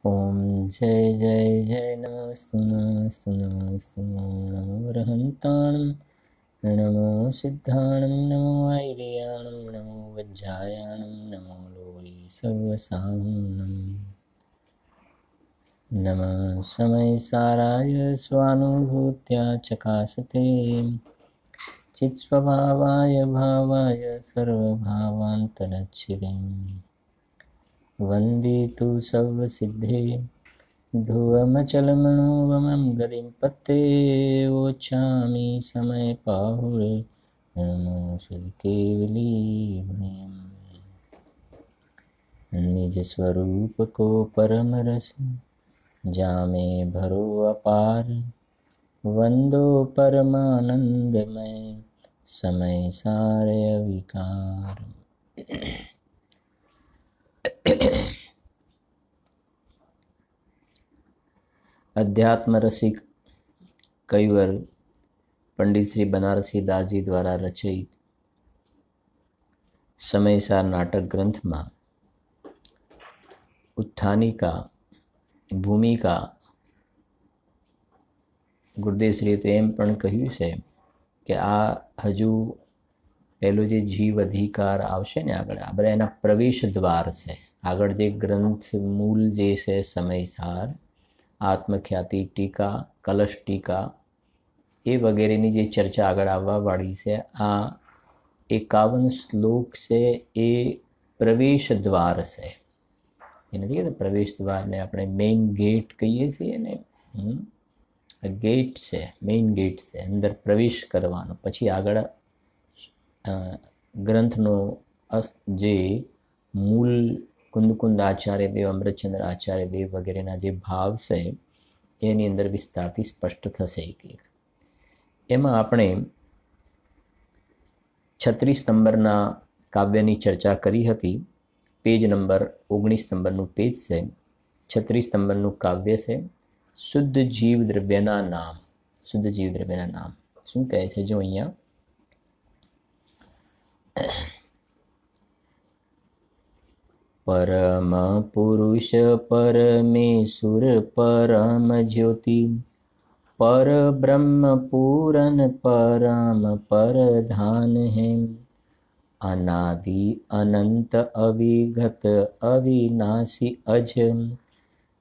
ओम जय जय जय नमस्तु नमस्तु नमस्तु नमो रहन्ताणं नमो सिद्धाणं नमो ऐर्याणं नमो वज्रायाणं नमो लोली सर्वसाहुणं नमः समयसाराय स्वानुभूत्या चकासते चित्स्वभावाय भावाय सर्वभावान्तरच्छिदें वन्दे तु सर्वसिद्धे ध्रुवमचलमनोवमं गतिं पत्ते वोच्छामि समयपाहुरे नमो केवलीमयम् निज स्वरूप को परम रस जामे भरो अपार वंदो परमानंदमय समय सारे विकार। अध्यात्म रसिक कविवर पंडित श्री बनारसी दास जी द्वारा रचित समयसार नाटक ग्रंथ में उत्थानी का भूमिका गुरुदेव श्री तो एम पण कह्यु छे कि आ हजू पहलो जे जीव अधिकार आवशे ने आगळ आ बधा एना प्रवेश द्वार छे। आगळ जे ग्रंथ मूल जे छे समयसार आत्मख्याति टीका कलश टीका ए वगैरेनी जे चर्चा आगळ आववा वाળી छे आ 51 श्लोक छे ए प्रवेश द्वार छे। ए नथी कहेता प्रवेश द्वार ने आपणे मेन गेट कहीए छीए ने गेट छे मेन गेट छे अंदर प्रवेश करवानो पछी आगळ ग्रंथनो जे मूल कुंद आचार्य देव अमृतचंद्र आचार्य देव वगैरह जे भाव से एनी अंदर विस्तारथी स्पष्ट थशे। एमां आपणे 36 नंबरना काव्यनी चर्चा करी हती। पेज नंबर 19 नंबरनुं पेज छे। 36 नंबरनुं काव्य छे शुद्ध जीव द्रव्यना नाम। शुद्ध जीव द्रव्यना नाम शुं कहे छे जो अहींया परम पुरुष परमेश्वर परम ज्योति पर ब्रह्म पूरन परम परधान है अनादि अनंत अविगत अविनाशी अज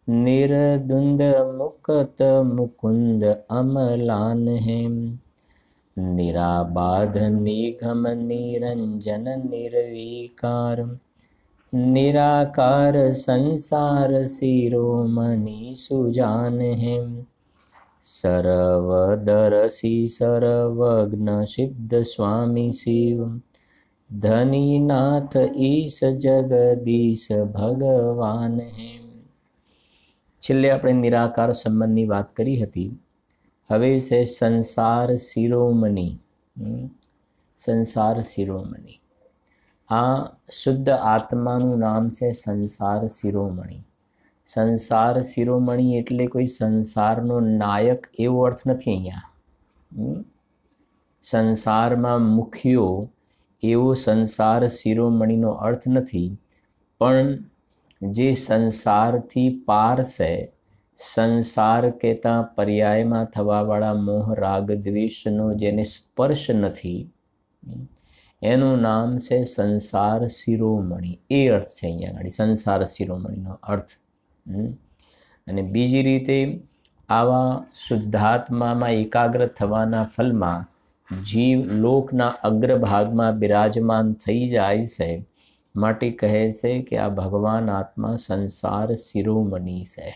निर्द्वंद मुक्त मुकुंद अमलान है निराबाध निगम निरंजन निर्विकार निराकार संसार शिरोमणि सुजान है सर्वदर्शी सर्वज्ञ सिद्ध स्वामी शिव धनीनाथ ईश जगदीश भगवान है। छेल्ले आपणे निराकार संबंधनी वात करी हती। हवे से संसार शिरोमणि। संसार शिरोमणि आ शुद्ध आत्मानुं नाम छे संसार शिरोमणि। संसार शिरोमणि एटले कोई संसारनो नायक एवो अर्थ नथी अहींया। संसारमां मुख्यो एवो संसार शिरोमणिनो अर्थ नथी, पण जे संसारथी पार छे संसार कहेता पर्यायमां थवावाळा मोह राग द्वेषनो जेने स्पर्श नथी एનું નામ છે સંસાર શિરોમણી। એ અર્થ છે અહીંયા આગળ સંસાર શિરોમણીનો અર્થ। અને બીજી રીતે આવા શુદ્ધાત્મામાં એકાગ્ર થવાના ફલમાં જીવ લોકના અગ્રભાગમાં બિરાજમાન થઈ જાય છે માટે કહે છે કે આ ભગવાન આત્મા સંસાર શિરોમણી છે।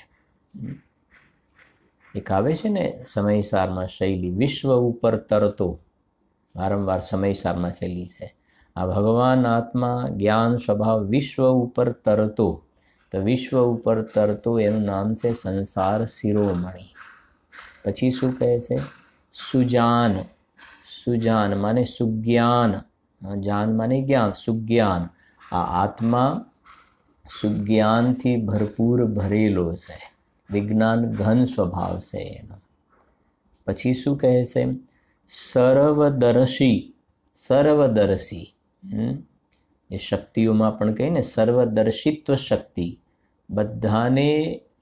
એક આવે છે ને સમયસારમાં શૈલી વિશ્વ ઉપર તરતો वारंवार समयसार में शैली है। आ भगवान आत्मा ज्ञान स्वभाव विश्व ऊपर तरतो तो विश्व ऊपर तरतो एनु नाम से संसार शिरोमणि। पछी शू कहे छे सुजान। सुजान माने सुज्ञान। जान माने ज्ञान सुज्ञान। आ आत्मा सुज्ञान थी भरपूर भरेलो है। विज्ञान घन स्वभाव से एनो। पछी शू कहे छे सर्वदर्शी। सर्वदर्शी ये शक्तिओं में पण कही ने सर्वदर्शित्व शक्ति बधाने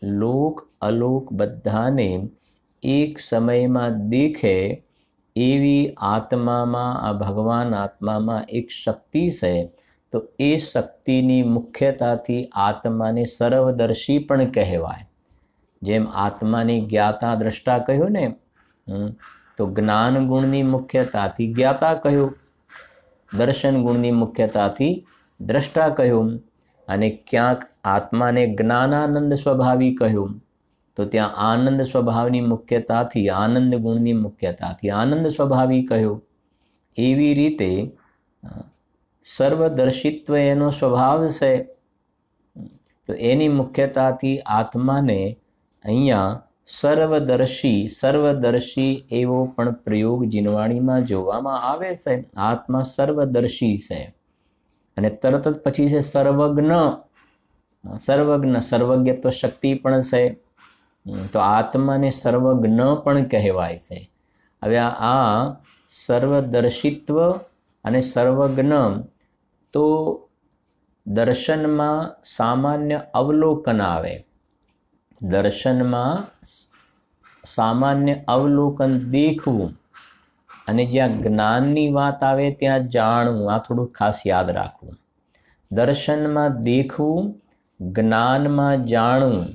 લોક અલોક બધાને એક સમયમાં દેખે એવી આત્મામાં, આ ભગવાન આત્મામાં એક શક્તિ છે. તો એ શક્તિની મુખ્યતાથી આત્માને સર્વદર્શી પણ કહેવાય. જેમ આત્માને જ્ઞાતા દ્રષ્ટા કહ્યું ને, તો જ્ઞાન ગુણની મુખ્યતાથી જ્ઞાતા કહ્યું, દર્શન ગુણની મુખ્યતાથી દ્રષ્ટા કહ્યું, અને ક્યાંક આત્માને જ્ઞાનાનંદ સ્વભાવી કહ્યું, તો ત્યાં આનંદ સ્વભાવની મુખ્યતાથી, આનંદ ગુણની મુખ્યતાથી આનંદ સ્વભાવી કહ્યું. એવી રીતે સર્વદર્શિત્વ એનો સ્વભાવ છે. તો એની મુખ્યતાથી આત્માને અહીંયા સર્વદર્શી એવો પણ પ્રયોગ જીનવાણીમાં જોવામાં આવે છે. આત્મા સર્વદર્શી છે. અને તરત જ પછી છે સર્વજ્ઞ. સર્વજ્ઞત્વ શક્તિ પણ છે. તો આત્માને સર્વજ્ઞ પણ કહેવાય છે. હવે આ સર્વદર્શિત્વ અને સર્વજ્ઞ તો દર્શનમાં સામાન્ય અવલોકન આવે. દર્શનમાં સામાન્ય અવલોકન દેખવું, અને જ્યાં જ્ઞાનની વાત આવે ત્યાં જાણવું. આ થોડું ખાસ યાદ રાખવું. દર્શનમાં દેખવું, જ્ઞાનમાં જાણવું,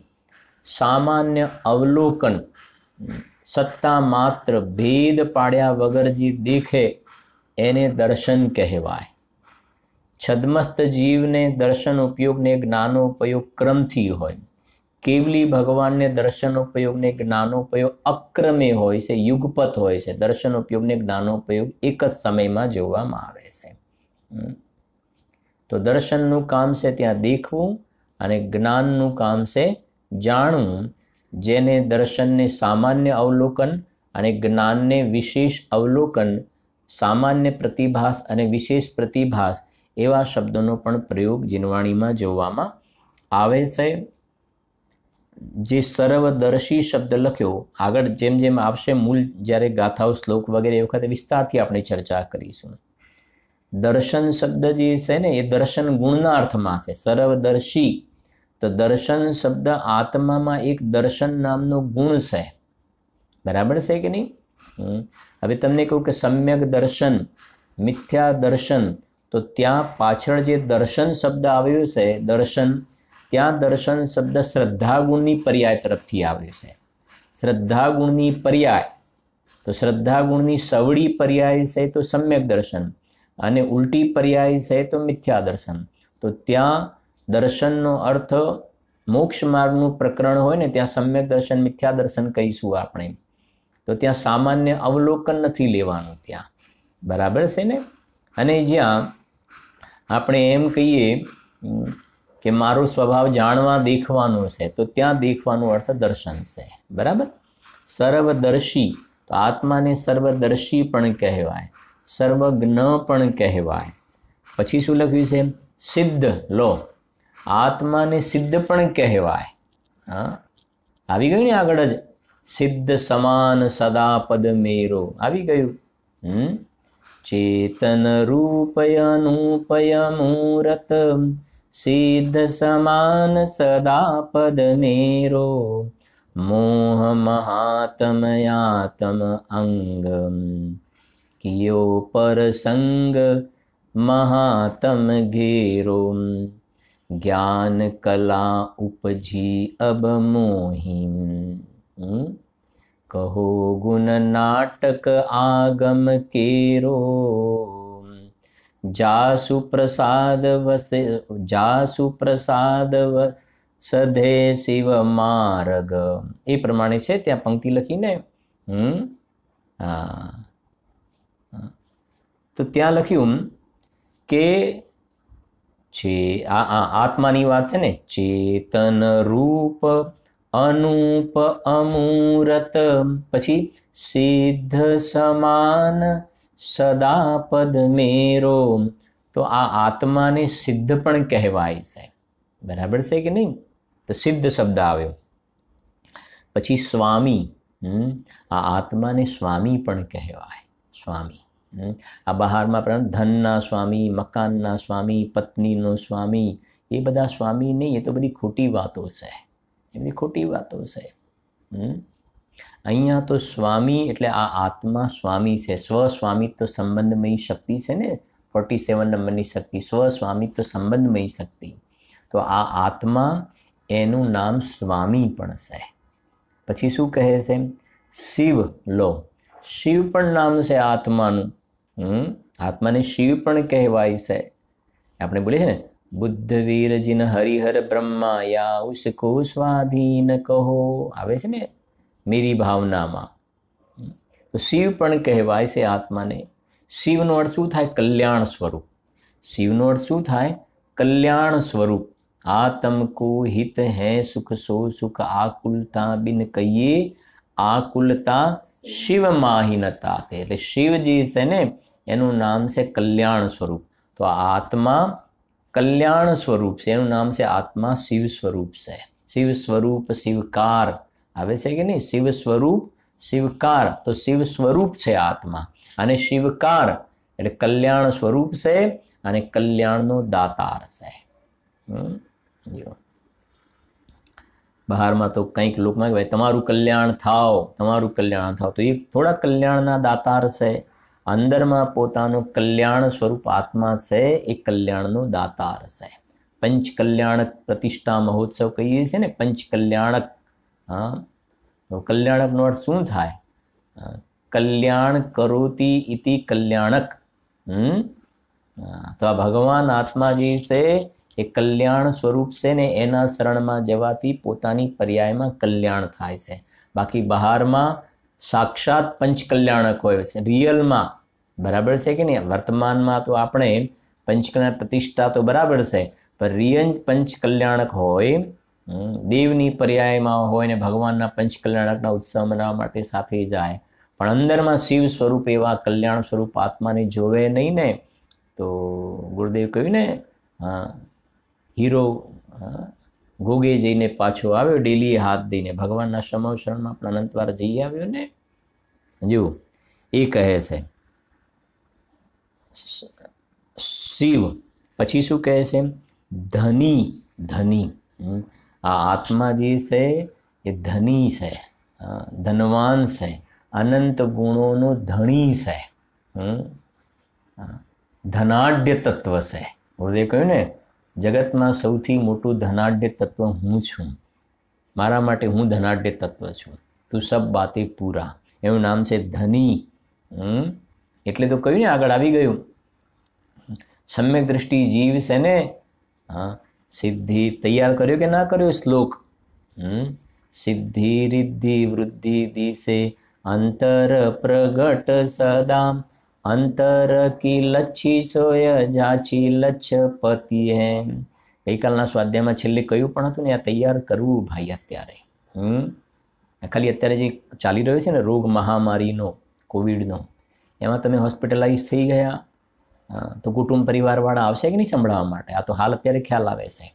સામાન્ય અવલોકન, સત્તા માત્ર ભેદ પાડ્યા વગર જે દેખે એને દર્શન કહેવાય. છદ્મસ્ત જીવને દર્શન ઉપયોગને જ્ઞાનોપયોગ ક્રમથી હોય. કેવલી ભગવાનને દર્શનોપયોગને જ્ઞાનોપયોગ અક્રમે હોય છે, યુગપત હોય છે. દર્શનોપયોગને જ્ઞાનોપયોગ એક જ સમયમાં જોવામાં આવે છે. તો દર્શનનું કામ છે ત્યાં દેખવું, અને જ્ઞાનનું કામ છે જાણવું. જેને દર્શનને સામાન્ય અવલોકન અને જ્ઞાનને વિશેષ અવલોકન, સામાન્ય પ્રતિભાસ અને વિશેષ પ્રતિભાસ, એવા શબ્દોનો પણ પ્રયોગ જીનવાણીમાં જોવામાં આવે છે. જે સર્વદર્શી શબ્દ લખ્યો, આગળ જેમ જેમ આવશે મૂળ જ્યારે ગાથાઓ, શ્લોક વગેરે એ વખતે વિસ્તારથી આપણે ચર્ચા કરીશું. દર્શન શબ્દ જે છે ને એ દર્શન ગુણના અર્થમાં છે. સર્વદર્શી, તો દર્શન શબ્દ આત્મામાં એક દર્શન નામનો ગુણ છે. બરાબર છે કે નહીં? હવે તમને કહું કે સમ્યક દર્શન, મિથ્યા દર્શન, તો ત્યાં પાછળ જે દર્શન શબ્દ આવ્યો છે, દર્શન, ત્યાં દર્શન શબ્દ શ્રદ્ધા ગુણની પર્યાય તરફથી આવ્યો છે. શ્રદ્ધા ગુણની પર્યાય, તો શ્રદ્ધા ગુણની સવડી પર્યાય છે તો સમ્યક દર્શન, અને ઉલટી પર્યાય છે તો મિથ્યા દર્શન. તો ત્યાં દર્શનનો અર્થ મોક્ષ માર્ગનું પ્રકરણ હોય ને ત્યાં સમ્યક દર્શન, મિથ્યા દર્શન કહીશું આપણે. તો ત્યાં સામાન્ય અવલોકન નથી લેવાનું ત્યાં. બરાબર છે ને? અને જ્યાં આપણે એમ કહીએ કે મારો સ્વભાવ જાણવા દેખવાનો છે, તો ત્યાં દેખવાનો અર્થ દર્શન છે. બરાબર? સર્વદર્શી, તો આત્માને સર્વદર્શી પણ કહેવાય, સર્વજ્ઞ પણ કહેવાય. પછી શું લખ્યું છે? સિદ્ધ. લો, આત્માને સિદ્ધ પણ કહેવાય. હા, આવી ગયું ને આગળ જ. સિદ્ધ સમાન સદા પદ મેરો આવી ગયું. ચેતન રૂપય અનુપય મૂરત, સિદ્ધ સમાન સદા પદ મેરો, મોહ મહાત્મયાતમ અંગ, કિયો પર સંગ મહાતમ ઘેરો, જ્ઞાન કલા ઉપજી અબ મોહિમ, કહો ગુણ નાટક આગમ કેરો, જાસુ પ્રસાદ સધે શિવ માર્ગ. એ પ્રમાણે છે ત્યાં પંક્તિ લખીને. હા, તો ત્યાં લખ્યું કે છે આત્માની વાત છે ને. ચેતન રૂપ અનુપ અમૂરત, પછી સિદ્ધ સમાન સદા પદ મેરો. તો આ આત્માને સિદ્ધ પણ કહેવાય છે. બરાબર છે કે નહીં? તો સિદ્ધ શબ્દ આવ્યો. પછી સ્વામી, આ આત્માને સ્વામી પણ કહેવાય. સ્વામી, આ બહારમાં પણ ધનના સ્વામી, મકાનના સ્વામી, પત્નીનો સ્વામી, એ બધા સ્વામી નહીં, એ તો બધી ખોટી વાતો છે. એ બધી ખોટી વાતો છે. અહીંયા તો સ્વામી એટલે આ આત્મા સ્વામી છે. સ્વસ્વામિત્વ સંબંધમય શક્તિ છે ને, 47 નંબરની શક્તિ, સ્વસ્વામિત્વ સંબંધમય શક્તિ. તો આ આત્મા એનું નામ સ્વામી પણ છે. પછી શું કહે છે? શિવ લો, શિવ પણ નામ છે આત્માનું. આત્માને શિવ પણ કહેવાય છે. આપણે બોલીએ ને, બુદ્ધ વીર જીન હરિહર બ્રહ્મા યા ઉસકો સ્વાધીન કહો, આવે છે ને મેરી ભાવનામાં. તો શિવ પણ કહેવાય છે આત્માને. શિવનો અર્થ શું થાય? કલ્યાણ સ્વરૂપ. શિવનો અર્થ શું થાય? કલ્યાણ સ્વરૂપ. આતમકો હિત હૈ સુખ સો સુખ આકુલતા બિન કહીએ આકુલતા શિવ માહિનતા. એટલે શિવજી છે ને એનું નામ છે કલ્યાણ સ્વરૂપ. તો આત્મા કલ્યાણ સ્વરૂપ છે, એનું નામ છે આત્મા શિવ સ્વરૂપ છે. શિવ સ્વરૂપ શિવકાર આવે છે કે નહીં? શિવ સ્વરૂપ શિવકાર, તો શિવ સ્વરૂપ છે આત્મા. અને શિવકાર એટલે કલ્યાણ સ્વરૂપ છે અને કલ્યાણનો દાતાર છે. બહારમાં તો કંઈક લોકમાં કહેવાય તમારું કલ્યાણ થાવ, તમારું કલ્યાણ થાવ, તો એ થોડા કલ્યાણના દાતાર છે. અંદરમાં પોતાનું કલ્યાણ સ્વરૂપ આત્મા છે, એ કલ્યાણનો દાતાર છે. પંચ કલ્યાણક પ્રતિષ્ઠા મહોત્સવ કહીએ છીએ ને, પંચ કલ્યાણક. હા, તો કલ્યાણકનો અર્થ શું થાય? કલ્યાણ કરોતી ઇતિ કલ્યાણક. તો આ ભગવાન આત્માજી છે એ કલ્યાણ સ્વરૂપ છે ને, એના શરણમાં જવાથી પોતાની પર્યાયમાં કલ્યાણ થાય છે. બાકી બહારમાં સાક્ષાત પંચ કલ્યાણક હોય છે રિયલમાં, બરાબર છે કે નહીં? વર્તમાનમાં તો આપણે પંચકલ્યાણ પ્રતિષ્ઠા તો બરાબર છે, પણ રિયલ પંચ કલ્યાણક હોય, દેવની પર્યાયમાં હોય ને ભગવાનના પંચ કલ્યાણકના ઉત્સવ મનાવવા માટે સાથે જાય, પણ અંદરમાં શિવ સ્વરૂપ એવા કલ્યાણ સ્વરૂપ આત્માને જોવે નહીં ને, તો ગુરુદેવ કહ્યું ને, હીરો ગોગે જઈને પાછો આવ્યો, ડેલી હાથ દઈને ભગવાનના સમવશરણમાં પણ અનંતવાર જઈ આવ્યો ને. જો એ કહે છે શિવ. પછી શું કહે છે? ધની. ધની. આ આત્મા જે છે એ ધની છે, ધનવાન છે, અનંત ગુણોનો ધણી છે, ધનાઢ્ય તત્વ છે. ગુરુદેવ કહ્યું ને, જગતમાં સૌથી મોટું ધનાઢ્ય તત્વ હું છું. મારા માટે હું ધનાઢ્ય તત્વ છું. તું સબ બાતે પૂરા, એનું નામ છે ધની. એટલે તો કહ્યું ને, આગળ આવી ગયું. સમ્યક દ્રષ્ટિ જીવ છે ને, સિદ્ધિ તૈયાર કર્યો કે ના કર્યો શ્લોક? સિદ્ધિ રિદ્ધિ વૃદ્ધિ દિશે અંતર પ્રગટ સદા, અંતર કી લચ્છી સોય જાછી લચ્છપતિ હે. ગઈકાલના સ્વાધ્યાયમાં છેલ્લે કયું પણ હતું ને, આ તૈયાર કરવું ભાઈ અત્યારે. ખાલી અત્યારે જે ચાલી રહ્યો છે ને રોગ મહામારીનો, કોવિડનો, એમાં તમે હોસ્પિટલાઇઝ થઈ ગયા તો કુટુંબ પરિવારવાળા આવશે કે નહીં સંભળાવવા માટે? આ તો હાલ અત્યારે ખ્યાલ આવે છે.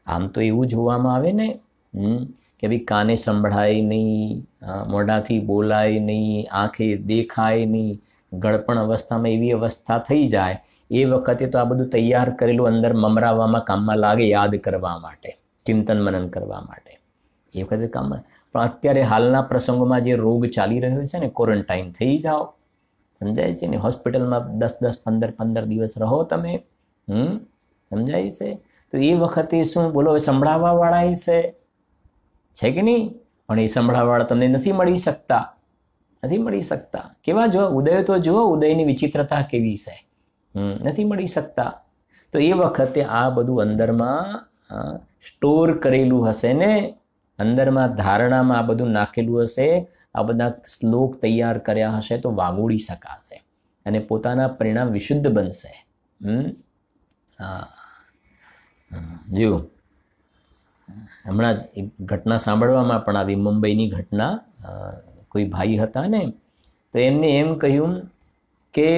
આમ તો એવું જોવામાં આવે ને કે ભાઈ કાને સંભળાય નહીં, મોઢાથી બોલાય નહીં, આંખે દેખાય નહીં, ગળપણ અવસ્થામાં એવી અવસ્થા થઈ જાય, એ વખતે તો આ બધું તૈયાર કરેલું અંદર મમરાવવામાં કામમાં લાગે, યાદ કરવા માટે, ચિંતન મનન કરવા માટે, એ વખતે કામમાં. પણ અત્યારે હાલના પ્રસંગોમાં જે રોગ ચાલી રહ્યો છે ને, ક્વોરન્ટાઇન થઈ જાઓ, સમજાય છે ને? હોસ્પિટલમાં 10-10, 15-15 દિવસ રહો તમે, સમજાય છે? તો એ વખતે શું બોલો, સંભળાવવાવાળા છે કે નહીં? પણ એ સંભળાવવાવાળા તમને નથી મળી શકતા, નથી મળી શકતા. કેવા જો ઉદય તો જુઓ, ઉદયની વિચિત્રતા કેવી છે, નથી મળી શકતા. તો એ વખતે આ બધું અંદરમાં સ્ટોર કરેલું હશે ને, અંદરમાં ધારણામાં આ બધું નાખેલું હશે, આ બધા શ્લોક તૈયાર કર્યા હશે, તો વાગોળી શકાશે અને પોતાના પરિણામ વિશુદ્ધ બનશે. જો હમણાં જ એક ઘટના સાંભળવામાં પણ આવી, મુંબઈની ઘટના. કોઈ ભાઈ હતા ને, તો એમને એમ કહ્યું કે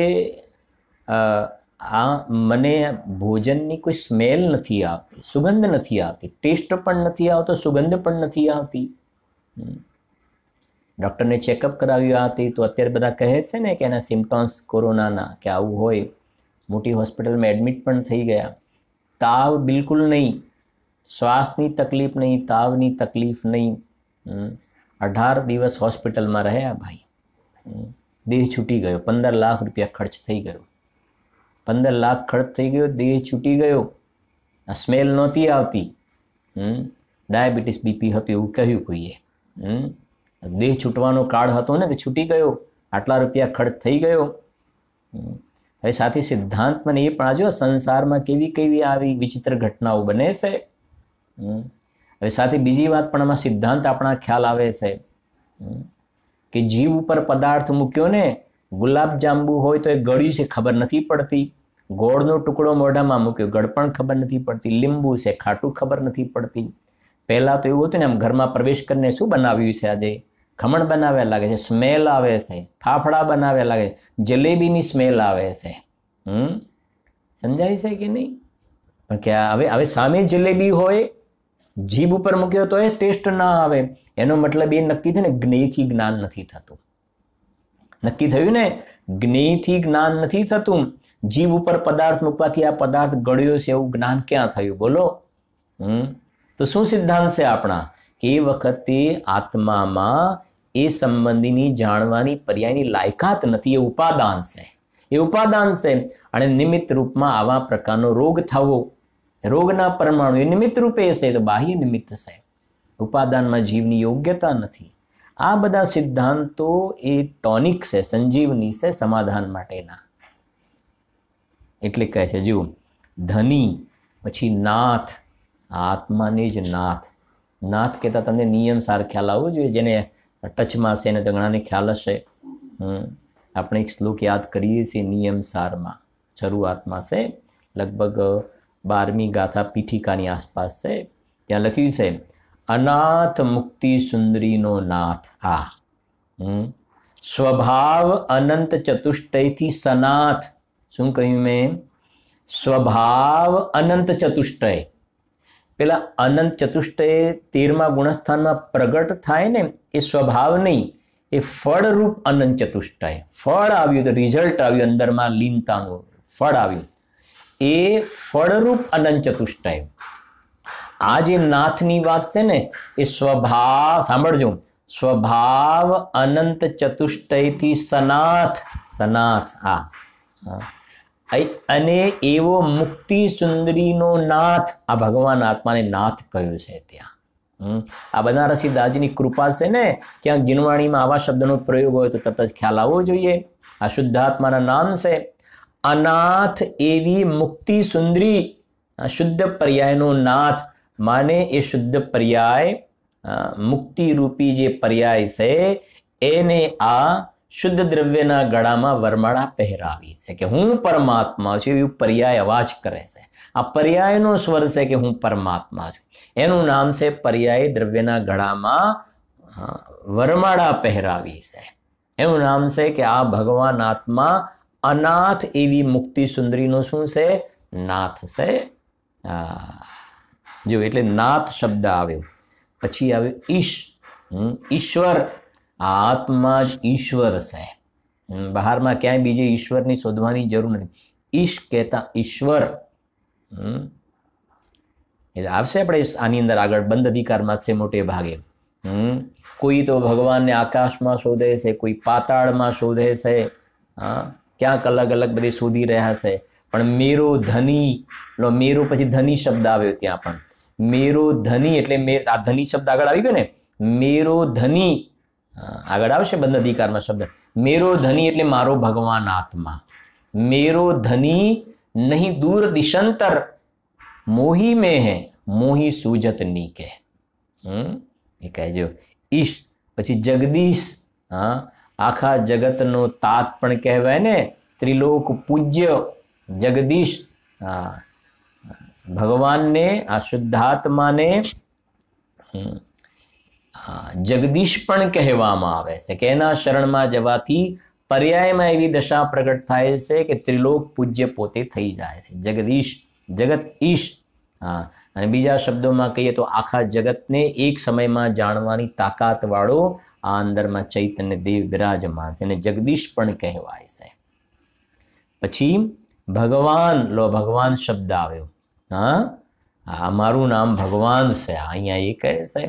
આ મને ભોજનની કોઈ સ્મેલ નથી આવતી, સુગંધ નથી આવતી, ટેસ્ટ પણ નથી આવતો, સુગંધ પણ નથી આવતી. ડૉક્ટરને ચેકઅપ કરાવ્યું હતી, તો અત્યારે બધા કહે છે ને કે એના સિમ્ટમ્સ કોરોનાના કે આવું હોય. મોટી હોસ્પિટલમાં એડમિટ પણ થઈ ગયા. તાવ બિલકુલ નહીં, શ્વાસની તકલીફ નહીં, તાવની તકલીફ નહીં, 18 દિવસ હોસ્પિટલમાં રહ્યા ભાઈ, દેહ છૂટી ગયો, 15 લાખ રૂપિયા ખર્ચ થઈ ગયો, 15 લાખ ખર્ચ થઈ ગયો, દેહ છૂટી ગયો, આ સ્મેલ નહોતી આવતી, ડાયાબિટીસ બીપી હતું એવું કહ્યું કોઈએ, દેહ છૂટવાનો કાળ હતો ને તો છૂટી ગયો, આટલા રૂપિયા ખર્ચ થઈ ગયો. હવે સાથે સિદ્ધાંત મને એ પણ આજો સંસારમાં કેવી કેવી આવી વિચિત્ર ઘટનાઓ બને છે. હવે સાથે બીજી વાત પણ આમાં સિદ્ધાંત આપણા ખ્યાલ આવે છે કે જીવ ઉપર પદાર્થ મૂક્યો ને, ગુલાબ જાંબુ હોય તો એ ગળ્યું છે ખબર નથી પડતી, ગોળનો ટુકડો મોઢામાં મૂક્યો ગળ પણ ખબર નથી પડતી, લીંબુ છે ખાટું ખબર નથી પડતી. પહેલાં તો એવું હતું ને, આમ ઘરમાં પ્રવેશ કરીને શું બનાવ્યું છે, આજે ખમણ બનાવ્યા લાગે છે, સ્મેલ આવે છે, ફાફડા બનાવ્યા લાગે, જલેબીની સ્મેલ આવે છે. સમજાય છે કે નહીં? પણ કે હવે સામે જલેબી હોય, જીભ ઉપર મૂક્યો તો એ ટેસ્ટ ના આવે, એનો મતલબ એ નક્કી થયું ને જ્ઞેયથી જ્ઞાન નથી થતું. નક્કી થયું ને જ્ઞેયથી જ્ઞાન નથી થતું. જીભ ઉપર પદાર્થ મૂકવાથી આ પદાર્થ ગળ્યો છે એવું જ્ઞાન ક્યાં થયું બોલો? તો શું સિદ્ધાંત છે આપણા કે એ વખતે આત્મામાં એ સંબંધીની જાણવાની પર્યાયની લાયકાત નથી, એ ઉપાદાન છે, એ ઉપાદાન છે. અને નિમિત્ત રૂપમાં આવા પ્રકારનો રોગ થવો, રોગના પરમાણુ એ નિમિત્ત રૂપે છે, તો બાહ્ય નિમિત્ત છે, ઉપાદાનમાં જીવની યોગ્યતા નથી. આ બધા સિદ્ધાંતો એ ટોનિક છે, સંજીવની છે સમાધાન માટેના. એટલે કહે છે જુઓ, ધની પછી નાથ, આત્માને જ નાથ. નાથ કહેતા તમને નિયમ સાર ખ્યાલ આવવો જોઈએ, જેને ટચમાં છે એને તો ઘણાને ખ્યાલ હશે. આપણે એક શ્લોક યાદ કરીએ છીએ નિયમ સારમાં, શરૂઆતમાં છે, લગભગ 12મી ગાથા પીઠિકાની આસપાસ છે. ત્યાં લખ્યું છે અનાથ મુક્તિ સુંદરીનો નાથ આ, સ્વભાવ અનંત ચતુષ્ટયથી સનાથ. શું કહ્યું મેં? સ્વભાવ અનંત ચતુષ્ટય. પેલા અનંત ચતુષ્ટય 13મા ગુણસ્થાનમાં પ્રગટ થાય ને, એ સ્વભાવ નહીં, એ ફળરૂપ અનંત ચતુષ્ટય. ફળ આવ્યું તો રિઝલ્ટ આવ્યું, અંદરમાં લીનતાનું ફળ આવ્યું, એ ફળરૂપ અનંત ચતુષ્ટય. આ જે નાથની વાત છે ને, એ સ્વભાવ, સાંભળજો, સ્વભાવ અનંત ચતુષ્ટયથી સનાથ, સનાથ આ, અને એવો મુક્તિ સુંદરીનો નાથ. આ ભગવાન આત્માને નાથ કહ્યું છે ત્યાં. આ બનારસી દાસજીની કૃપા છે ને, ક્યાંક જીનવાણીમાં આવા શબ્દનો પ્રયોગ હોય તો તરત જ ખ્યાલ આવવો જોઈએ. આ શુદ્ધાત્માના નામ છે. અનાથ એવી મુક્તિ સુંદરી, શુદ્ધ પર્યાયનો નાથ, માને એ શુદ્ધ પર્યાય, મુક્તિ રૂપી જે પર્યાય છે એને આ શુદ્ધ દ્રવ્યના ગળામાં વરમાળા પહેરાવી છે કે હું પરમાત્મા છું, એવું પર્યાય અવાજ કરે છે. આ પર્યાયનો સ્વર છે કે હું પરમાત્મા છું. એનું નામ છે પર્યાય દ્રવ્યના ગળામાં વરમાળા પહેરાવી છે. એનું નામ છે કે આ ભગવાન આત્મા અનાથ એવી મુક્તિ સુંદરીનો શું છે? નાથ છે. જો એટલે નાથ શબ્દ આવ્યો, પછી આવ્યો ઈશ, ઈશ્વર. આત્મા જ ઈશ્વર છે. બહારમાં ક્યાંય બીજે ઈશ્વરની શોધવાની જરૂર નથી. ઈશ કહેતા ઈશ્વર. એટલે આવશે આપણે આની અંદર આગળ બંધ અધિકારમાં છે મોટે ભાગે. કોઈ તો ભગવાનને આકાશમાં શોધે છે, કોઈ પાતાળમાં શોધે છે, ક્યાંક અલગ અલગ બધી શોધી રહ્યા છે. પણ મેરો ધની, મેરો પછી ધની શબ્દ આવ્યો ત્યાં પણ. મેરો ધની એટલે આ ધની શબ્દ આગળ આવી ગયો ને, મેરો ધની આગળ આવશે બંધ અધિકારમાં શબ્દ. મેરો ધની એટલે મારો ભગવાન આત્મા. મેરો ધની નહીં દૂર દિશંતર, મોહી મેં હે મોહી સૂજત ની કે. એ કહેજો ઈશ. પછી જગદીશ, આખા જગતનો તાત પણ કહેવાય ને, ત્રિલોક પૂજ્ય જગદીશ. ભગવાનને, આ શુદ્ધાત્માને જગદીશ પણ કહેવામાં આવે છે કે એના શરણમાં જવાથી પર્યાયમાં એવી દશા પ્રગટ થાય છે કે ત્રિલોક પૂજ્ય પોતે થઈ જાય છે. જગદીશ, જગત ઈશ. અને બીજા શબ્દોમાં કહીએ તો આખા જગતને એક સમયમાં જાણવાની તાકાતવાળો આ અંદરમાં ચૈતન્ય દેવ બિરાજમાન છે, એને જગદીશ પણ કહેવાય છે. પછી ભગવાન, લો ભગવાન શબ્દ આવ્યો. આ મારું નામ ભગવાન છે. અહીંયા એ કહે છે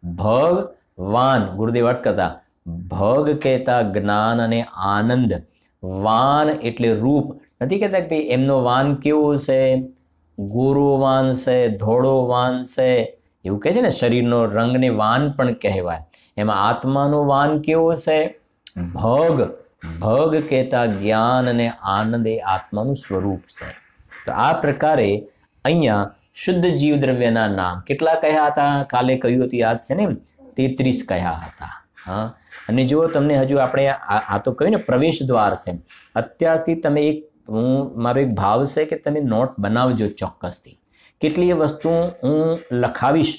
ભગવાન. ગુરુદેવ અર્થ કરતા ભગ કહેતા જ્ઞાન અને આનંદ, વાન એટલે રૂપ. નથી કહેતા કે ભાઈ એમનો વાન કેવો છે, ગોરો વાન છે, ધોળો વાન છે, એવું કહે છે ને. શરીરનો રંગને વાન પણ કહેવાય. એમાં આત્માનો વાન કેવો છે? ભગ. ભગ કહેતા જ્ઞાન અને આનંદ એ આત્માનું સ્વરૂપ છે. તો આ પ્રકારે અહીંયા શુદ્ધ જીવ દ્રવ્યના નામ કેટલા કહ્યા હતા? કાલે કહ્યું હતું, યાદ છે ને? 33 કહ્યા હતા. હા, અને જો તમને હજુ આપણે આ તો કહ્યું ને પ્રવેશ દ્વાર છે. અત્યારથી તમે મારો એક ભાવ છે કે તમે નોટ બનાવજો ચોક્કસથી. કેટલી વસ્તુ હું લખાવીશ,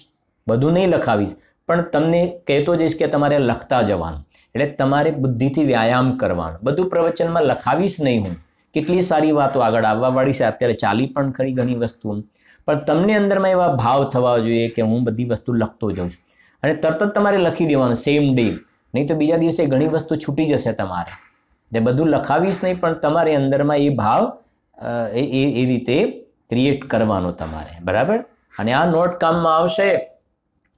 બધું નહીં લખાવીશ, પણ તમને કહેતો જઈશ કે તમારે લખતા જવાનું. એટલે તમારે બુદ્ધિથી વ્યાયામ કરવાનો. બધું પ્રવચનમાં લખાવીશ નહીં હું. કેટલી સારી વાતો આગળ આવવાવાળી છે. અત્યારે ચાલી પણ ખરી ઘણી વસ્તુ, પણ તમને અંદરમાં એવા ભાવ થવા જોઈએ કે હું બધી વસ્તુ લખતો જાઉં છું. અને તરત જ તમારે લખી દેવાનું સેમ ડે, નહીં તો બીજા દિવસે ઘણી વસ્તુ છૂટી જશે તમારે. એટલે બધું લખાવીશ નહીં, પણ તમારે અંદરમાં એ ભાવ એ રીતે ક્રિએટ કરવાનો તમારે. બરાબર? અને આ નોટ કામમાં આવશે.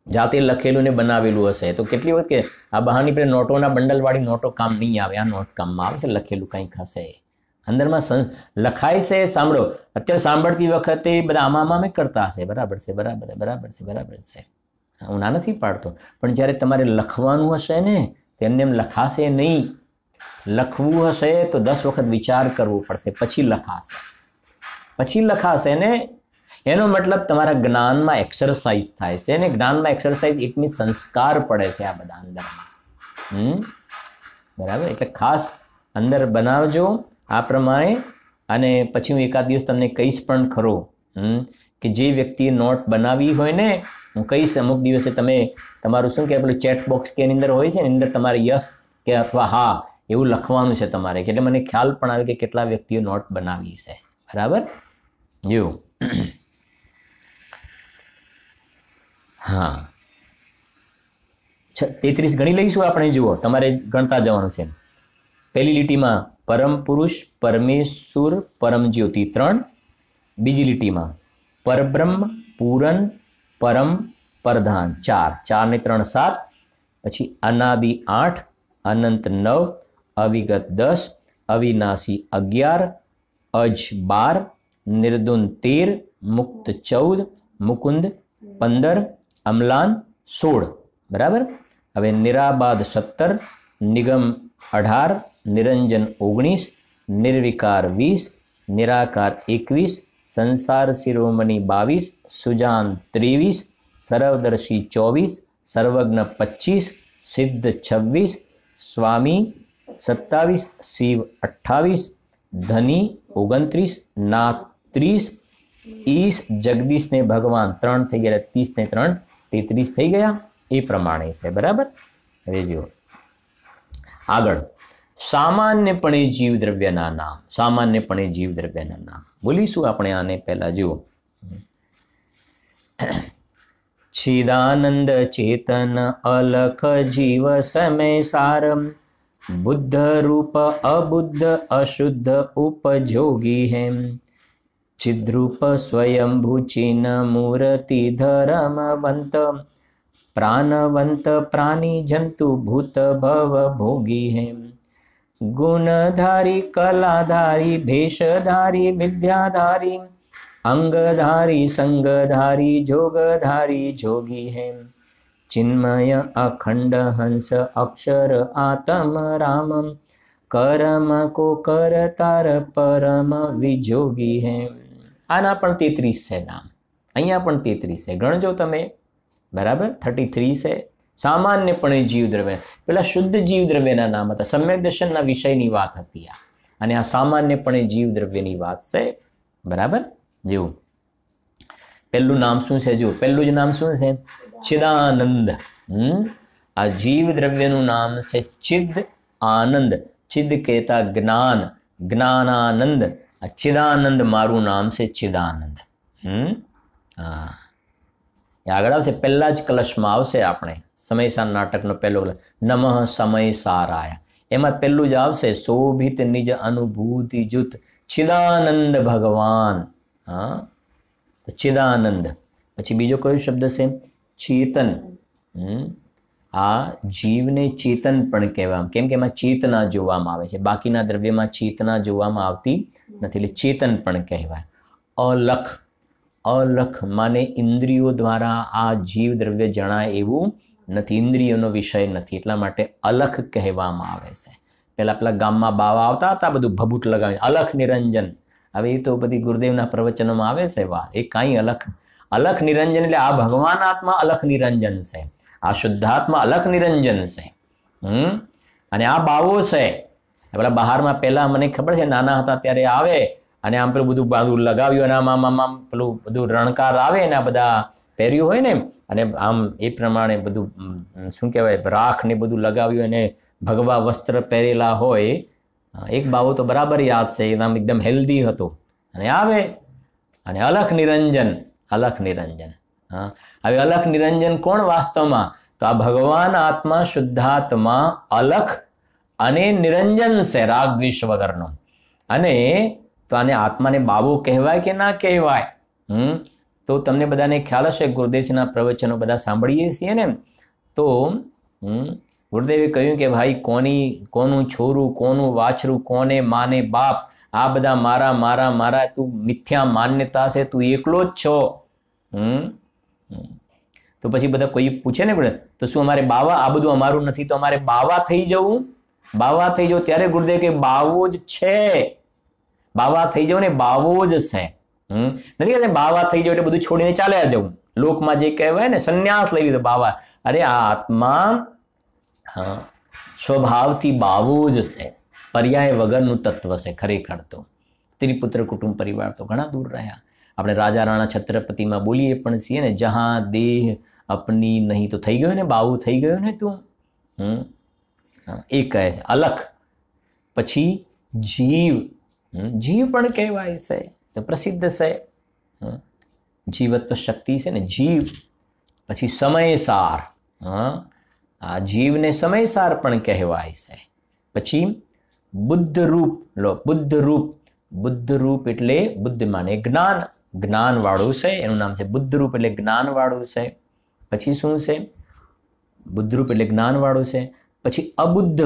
જાતે લખેલું ને બનાવેલું હશે તો કેટલી વખત કે આ બહારની પેલી નોટોના બંડલવાળી નોટો કામ નહીં આવે. આ નોટ કામમાં આવશે. લખેલું કંઈક હશે અંદરમાં લખાય છે. સાંભળો, અત્યારે સાંભળતી વખતે બધા આમાં કરતા હશે. બરાબર છે, બરાબર બરાબર છે, બરાબર છે. હું ના નથી પાડતો, પણ જ્યારે તમારે લખવાનું હશે ને તેમને એમ લખાશે નહીં. લખવું હશે તો 10 વખત વિચાર કરવો પડશે, પછી લખાશે. પછી લખાશે ને એનો મતલબ તમારા જ્ઞાનમાં એક્સરસાઇઝ થાય છે. ને જ્ઞાનમાં એક્સરસાઇઝ ઇટ મીન્સ સંસ્કાર પડે છે આ બધા અંદરમાં. બરાબર? એટલે ખાસ અંદર બનાવજો આ પ્રમાણે. અને પછી હું એકાદ દિવસ તમને કહીશ પણ ખરો કે જે વ્યક્તિએ નોટ બનાવી હોય ને, હું કહીશ અમુક દિવસે તમે તમારું શું કે પેલું ચેટ બોક્સ કે એની અંદર હોય છે ને, અંદર તમારે યસ કે અથવા હા એવું લખવાનું છે તમારે. એટલે મને ખ્યાલ પણ આવે કે કેટલા વ્યક્તિઓ નોટ બનાવી છે. બરાબર? જો હા, 33 ગણી લઈશું આપણે. જુઓ, તમારે ગણતા જવાનું છે. પહેલી લીટીમાં પરમ પુરુષ, પરમેશ્વર, પરમ જ્યોતિ 3. બીજી લીટીમાં પરબ્રહ્મ, પૂરન, પરમ, પ્રધાન 4. 4 ને 3 7. પછી અનાદિ 8, અનંત 9, અવિગત 10, અવિનાશી 11, અજ 12, નિર્દુન 13, મુક્ત 14, મુકુંદ 15, અમલાન 16. બરાબર? હવે નિરાબાદ 17, નિગમ 18, નિરંજન 19, નિર્વિકાર 20, નિરાકાર 21, સંસાર શિરોમણી 22, સુજાન 23, સર્વદર્શી 24, સર્વજ્ઞ 25, સિદ્ધ 26, સ્વામી 27, શિવ 28, ધની 29, નાથ 30, ઈશ, જગદીશ ને ભગવાન 3 થઈ ગયા. 30 ને 3 33 થઈ ગયા. એ પ્રમાણે છે. બરાબર? હવે જુઓ આગળ. સામાન્યપણે જીવ દ્રવ્યના નામ. સામાન્યપણે જીવ દ્રવ્યના નામ બોલીશું આપણે આને પહેલા. જુઓ, ચિદાનંદ ચેતન અલખ જીવ સમય સારમ, બુદ્ધ રૂપ અબુદ્ધ અશુદ્ધ ઉપજોગી હેમ, ચિદ્રૂપ સ્વયંભૂ ચિન મૂર્તિ ધર્મવંત, પ્રાણવંત પ્રાણી જંતુ ભૂત ભવ ભોગી હેમ, ગુણધારી કલાધારી ભેષધારી વિદ્યાધારી, અંગધારી સંગધારી જોગધારી જોગી હેમ, ચિન્મય અખંડ હંસ અક્ષર આત્મ રામ, કરમ કો કરતાર પરમ વિજોગી હેમ. આના પણ 33 છે નામ. અહીંયા પણ 33 છે. ગણજો તમે. બરાબર? 33 છે. સામાન્યપણે જીવ દ્રવ્ય, પેલા શુદ્ધ જીવ દ્રવ્યના નામ હતા. સમ્યક દર્શનના વિષયની વાત હતી આ, અને આ સામાન્યપણે જીવ દ્રવ્યની વાત છે. બરાબર? જેવું પહેલું નામ શું છે? જો પહેલું જ નામ શું છે? ચિદાનંદ. આ જીવ દ્રવ્યનું નામ છે ચિદ આનંદ. ચિદ કહેતા જ્ઞાન, જ્ઞાનાનંદ. આ ચિદાનંદ મારું નામ છે ચિદાનંદ. હા, આગળ આવશે. પહેલા જ કલશમાં આવશે આપણે સમયસાર નાટકનો પહેલો કલશ, નમઃ સમય સારાય. એમાં પહેલું જ આવશે શોભિત નિજ અનુભૂતિ જુત ચિદાનંદ ભગવાન. હા, ચિદાનંદ પછી બીજો કયો શબ્દ છે? ચેતન. આ જીવને ચેતન પણ કહેવામાં, કેમ કે એમાં ચેતના જોવામાં આવે છે, બાકીના દ્રવ્યમાં ચેતના જોવામાં આવતી નથી, એટલે ચેતન પણ કહેવાય. અલખ. અલખ માને ઇન્દ્રિયો દ્વારા આ જીવ દ્રવ્ય જણાય એવું નથી, ઇન્દ્રિયોનો વિષય નથી, એટલા માટે અલખ કહેવામાં આવે છે. પેલા ગામમાં બાવા આવતા હતા, બધું ભભૂત લગાવી અલખ નિરંજન. હવે એ તો બધી ગુરુદેવના પ્રવચનોમાં આવે છે. વાહ, એ કાંઈ અલખ નિરંજન એટલે આ ભગવાન આત્મા અલખ નિરંજન છે, આ શુદ્ધાત્મા અલખ નિરંજન છે. અને આ બાવો છે. પેલા બહારમાં પહેલા મને ખબર છે, નાના હતા ત્યારે આવે અને આમ પેલું બધું લગાવ્યું અને આમ પેલું બધું રણકાર આવે ને આ બધા પહેર્યું હોય ને, અને આમ એ પ્રમાણે બધું શું કહેવાય, રાખ ને બધું લગાવ્યું અને ભગવા વસ્ત્ર પહેરેલા હોય. એક બાવો તો બરાબર યાદ છે, એકદમ એકદમ હેલ્ધી હતો, અને આવે અને અલખ નિરંજન. અલખ નિરંજન. હા, હવે અલખ નિરંજન કોણ વાસ્તવમાં? તો આ ભગવાન આત્મા શુદ્ધાત્મા અલખ અને નિરંજન છે, રાગ દ્વેષ વગરનો. અને તો આને આત્માને બાવો કહેવાય કે ના કહેવાય? તો તમને બધાને ખ્યાલ હશે, ગુરુદેવના પ્રવચનો બધા સાંભળીએ છીએ ને, તો ગુરુદેવે કહ્યું કે ભાઈ કોનું છોરું, કોનું વાછરું, કોને માને બાપ, આ બધા મારા મારા મારા, તું મિથ્યા માન્યતા છે, તું એકલો જ છો. તો પછી બધા કોઈ પૂછે ને, તો શું અમારે બાવા, આ બધું અમારું નથી, તો અમારે બાવા થઈ જવું? બાવા થઈ જવું ત્યારે ગુરુદેવ કે બાવો જ છે, બાવા થઈ જવું ને, બાવો જ છે. નથી કહેતા બાવા થઈ જાવ એટલે બધું છોડીને ચાલ્યા જવું, લોકમાં જે કહેવાય ને સંન્યાસ લઈ લીધો બાવા. અરે આ આત્મા સ્વભાવથી બાવો જ છે, પર્યાય વગરનું તત્વ છે ખરેખર. તો સ્ત્રી પુત્ર કુટુંબ પરિવાર તો ઘણા દૂર રહ્યા. આપણે રાજા રાણા છત્રપતિમાં બોલીએ પણ છીએ ને, જહાં દેહ અપની નહીં, તો થઈ ગયો ને, બાવું થઈ ગયો ને તું. એ કહે છે અલખ. પછી જીવ. જીવ પણ કહેવાય છે, તો પ્રસિદ્ધ છે, જીવત્વ શક્તિ છે ને જીવ. પછી સમયસાર. આ જીવને સમયસાર પણ કહેવાય છે. પછી બુદ્ધ રૂપ. લો, બુદ્ધ રૂપ. બુદ્ધ રૂપ એટલે બુદ્ધ માને જ્ઞાન, જ્ઞાન વાળું છે, એનું નામ છે બુદ્ધ રૂપ, એટલે જ્ઞાન વાળું છે. પછી શું છે? બુદ્ધ રૂપ એટલે જ્ઞાન વાળું છે. પછી અબુદ્ધ.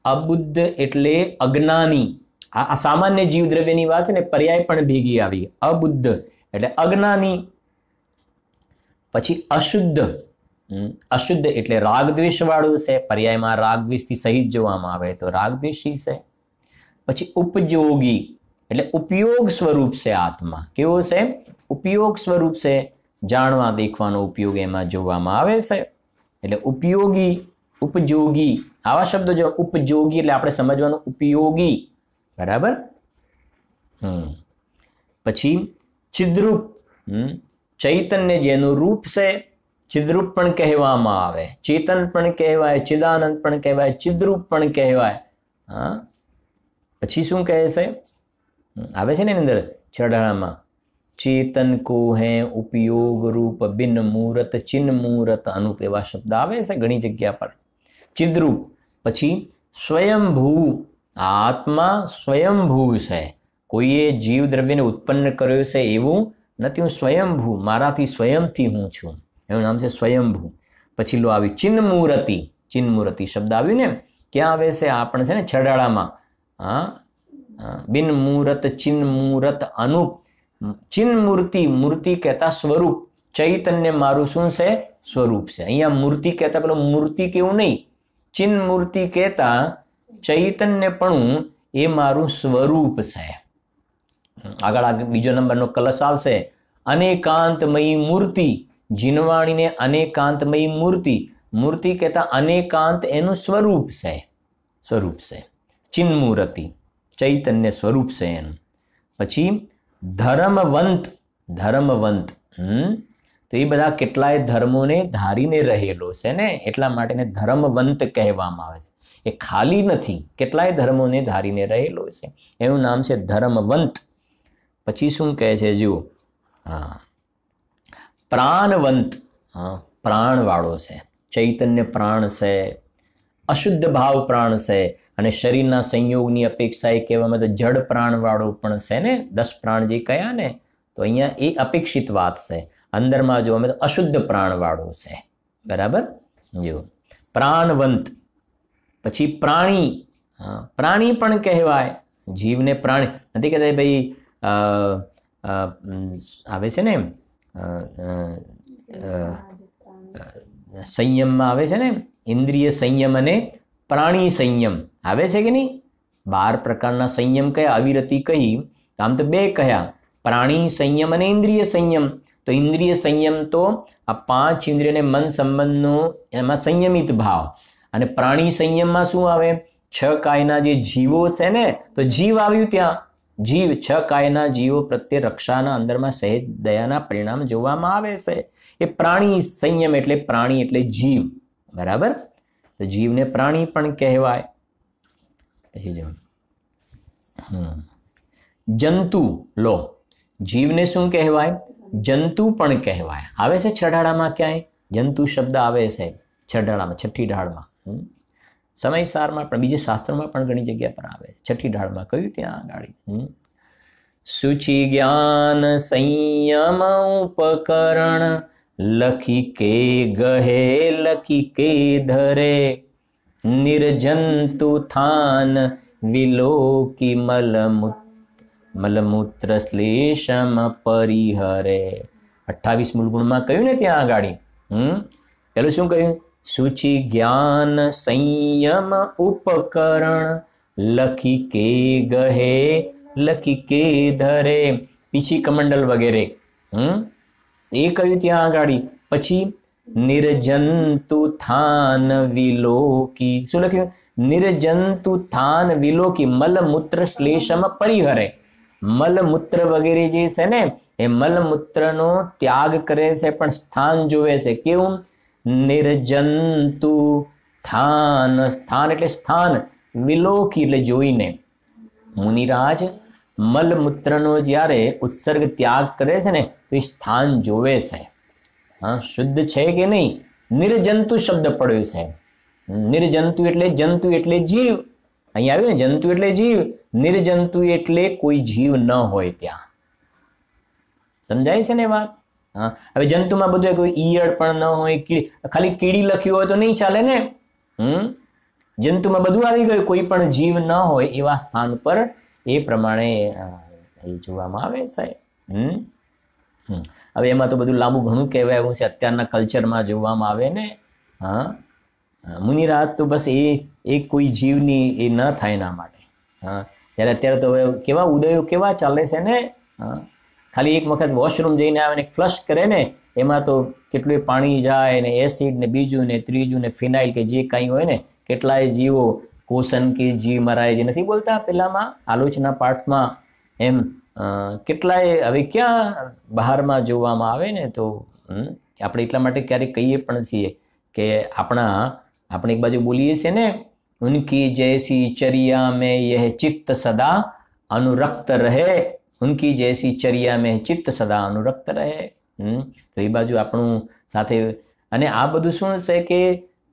અબુદ્ધ એટલે અજ્ઞાની. આ સામાન્ય જીવ દ્રવ્યની વાત છે ને, પર્યાય પણ ભેગી આવી. અબુદ્ધ એટલે અજ્ઞાની. પછી અશુદ્ધ. અશુદ્ધ એટલે રાગ દ્વેષ વાળું છે, પર્યાયમાં રાગ દ્વેષથી સહિત જોવામાં આવે તો રાગ દ્વેષી છે. પછી ઉપયોગી એટલે ઉપયોગ સ્વરૂપ છે આત્મા. કેવો છે? ઉપયોગ સ્વરૂપ છે, જાણવા દેખવાનો ઉપયોગ એમાં જોવામાં આવે છે, એટલે ઉપયોગી. ઉપયોગી આવા શબ્દો જો, ઉપયોગી એટલે આપણે સમજવાનું ઉપયોગી, બરાબર. પછી ચિદ્રૂપ. ચૈતન્ય જેનું રૂપ છે, ચિદ્રૂપ પણ કહેવામાં આવે, ચેતન પણ કહેવાય, ચિદાનંદ પણ કહેવાય, ચિદ્રૂપ પણ કહેવાય. હા, પછી શું કહે છે? આવે છે ને એની અંદર છડાળામાં, ચેતન કો હે ઉપયોગ રૂપ બિન મૂરત ચિન્ન મૂરત અનુપ, એવા શબ્દ આવે છે ઘણી જગ્યા પર. ચિદ્રૂપ. પછી સ્વયંભૂ. આત્મા સ્વયંભૂ છે, કોઈએ જીવ દ્રવ્યને ઉત્પન્ન કર્યો છે એવું નથી, હું સ્વયંભૂ, મારાથી સ્વયંથી હું છું, એનું નામ છે સ્વયંભૂ. પછી લો આવી ચિન્મૂર્તિ. ચિન્મૂર્તિ શબ્દ આવ્યું ને, ક્યાં આવે છે? આપણે છે ને છડાળામાં. બિન મૂરત ચિન્ન મૂરત અનુપ. ચિન્મૂર્તિ, મૂર્તિ કહેતા સ્વરૂપ, ચૈતન્ય મારું શું છે? સ્વરૂપ છે. અહીંયા મૂર્તિ કહેતા પેલો મૂર્તિ કેવું નહીં, ચિન્મૂર્તિ કહેતા ચૈતન્યપણું એ મારું સ્વરૂપ છે. આગળ બીજો નંબરનો કલશ આવશે, અનેકાંતમયી મૂર્તિ. જીનવાણીને અનેકાંતમયી મૂર્તિ. મૂર્તિ કહેતા અનેકાંત એનું સ્વરૂપ છે, સ્વરૂપ છે. ચિન્મૂર્તિ ચૈતન્ય સ્વરૂપ છે એનું. પછી ધર્મવંત. ધર્મવંત તો એ બધા કેટલાય ધર્મોને ધારીને રહેલો છે ને, એટલા માટે એને ધર્મવંત કહેવામાં આવે છે. એ ખાલી નથી, કેટલાય ધર્મોને ધારીને રહેલો છે, એનું નામ છે ધર્મવંત. પછી શું કહે છે? જુઓ, પ્રાણવંત. પ્રાણવાળો છે, ચૈતન્ય પ્રાણ છે, અશુદ્ધ ભાવ પ્રાણ છે, અને શરીરના સંયોગની અપેક્ષા એ કહેવામાં તો જડ પ્રાણવાળો પણ છે ને. 10 પ્રાણ જે કયા ને, તો અહીંયા એ અપેક્ષિત વાત છે. અંદરમાં જો અમે તો અશુદ્ધ પ્રાણવાળો છે, બરાબર. જો પ્રાણવંત, પછી પ્રાણી, પ્રાણી પણ કહેવાય, જીવને પ્રાણી નથી કહેતા ભાઈ. આવે છે ને સંયમમાં આવે છે ને, ઇન્દ્રિય સંયમ અને પ્રાણી સંયમ આવે છે કે નહીં? 12 પ્રકારના સંયમ કયા? અવિરતિ કહી, આમ તો 2 કહ્યા, પ્રાણી સંયમ અને ઇન્દ્રિય સંયમ. તો ઇન્દ્રિય સંયમ તો આ 5 ઇન્દ્રિયને મન સંબંધનો એમાં સંયમિત ભાવ, અને પ્રાણી સંયમમાં શું આવે? 6 કાયના જે જીવો છે ને, તો જીવ આવ્યું ત્યાં. જીવ 6 કાયના જીવો પ્રત્યે રક્ષાના અંદરમાં સહેજ દયાના પરિણામ જોવામાં આવે છે. એ પ્રાણી સંયમ એટલે પ્રાણી એટલે જીવ, બરાબર. તો જીવને પ્રાણી પણ કહેવાય. પછી જો જંતુ લો, જીવને શું કહેવાય? જંતુ પણ કહેવાય. આવે છે છઠ્ઠાડામાં ક્યાંય જંતુ શબ્દ આવે છે? છઠ્ઠાડામાં, છઠ્ઠી ઢાળમાં, સમયસારમાં પણ, બીજે શાસ્ત્રોમાં પણ ઘણી જગ્યા પર આવે છે. છઠ્ઠી ઢાળમાં કયું? ત્યાં ગાડી શુચિ જ્ઞાન સંયમ ઉપકરણ લખી કે ગહે લખી કે ધરે નિર્જંતુ થાન વિલોકી મલમૂત્ર શ્લેષમ પરિહરે. 28 મૂળગુણમાં કહ્યું ને ત્યાં આગાડી. પેલું શું કહ્યું? શુચિ જ્ઞાન સંયમ ઉપકરણ લખી કે ગહે લખી કે ધરે, પીછી કમંડલ વગેરે. એ કહ્યું ત્યાં આગાડી. પછી નિર્જંતુ થાન વિલોકી, શું લખ્યું? નિર્જંતુ થાન વિલોકી મલમૂત્ર શ્લેષમ પરિહરે. મલમૂત્ર વગેરે જે છે ને, એ મલમૂત્રનો ત્યાગ કરે છે, પણ સ્થાન જોવે છે. કેવું? નિર્જંતુ થાન, સ્થાન એટલે સ્થાન, વિલોકી એટલે જોઈને. મુનિરાજ મલમૂત્રનો જ્યારે ઉત્સર્ગ ત્યાગ કરે છે ને, તો એ સ્થાન જોવે છે. શુદ્ધ છે કે નહીં? નિર્જંતુ શબ્દ પડ્યો છે. નિર્જંતુ એટલે જંતુ એટલે જીવ. અહીં આવ્યું ને, જંતુ એટલે જીવ, નિર્જંતુ એટલે કોઈ જીવ ન હોય ત્યાં. સમજાય છે ને વાત? હવે જંતુમાં બધું કોઈ ઈયળ પણ ન હોય, ખાલી કીડી લખ્યું હોય તો નહીં ચાલે ને. જંતુમાં બધું આવી ગયું, કોઈ પણ જીવ ન હોય એવા સ્થાન પર એ પ્રમાણે જોવામાં આવે છે. હવે એમાં તો બધું લાંબુ ઘણું કહેવાય એવું છે, અત્યારના કલ્ચરમાં જોવામાં આવે ને. મુનિરાજ તો બસ એ કોઈ જીવની એ ન થાય એના માટે. ત્યારે અત્યારે તો હવે કેવા ઉદયો કેવા ચાલે છે ને. ખાલી એક વખત વોશરૂમ જઈને આવે ને ફ્લશ કરે ને, એમાં તો કેટલું પાણી જાય ને, એસિડ ને બીજું ને ત્રીજું ને ફિનાઇલ કે જે કાંઈ હોય ને, કેટલાય જીવો કોશન કે જીવ મરાય, જે નથી બોલતા પેલામાં આલોચના પાઠમાં, એમ કેટલાય હવે ક્યાં બહારમાં જોવામાં આવે ને. તો આપણે એટલા માટે ક્યારેક કહીએ પણ છીએ કે આપણે એક બાજુ બોલીએ છીએ ને, ઉનકી જૈસી ચર્યા મેં યહ ચિત્ત સદા અનુરક્ત રહે, ઉનકી જૈસી ચર્યા મેં ચિત્ત સદા અનુરક્ત રહે. તો એ બાજુ આપણું સાથે. અને આ બધું શું છે કે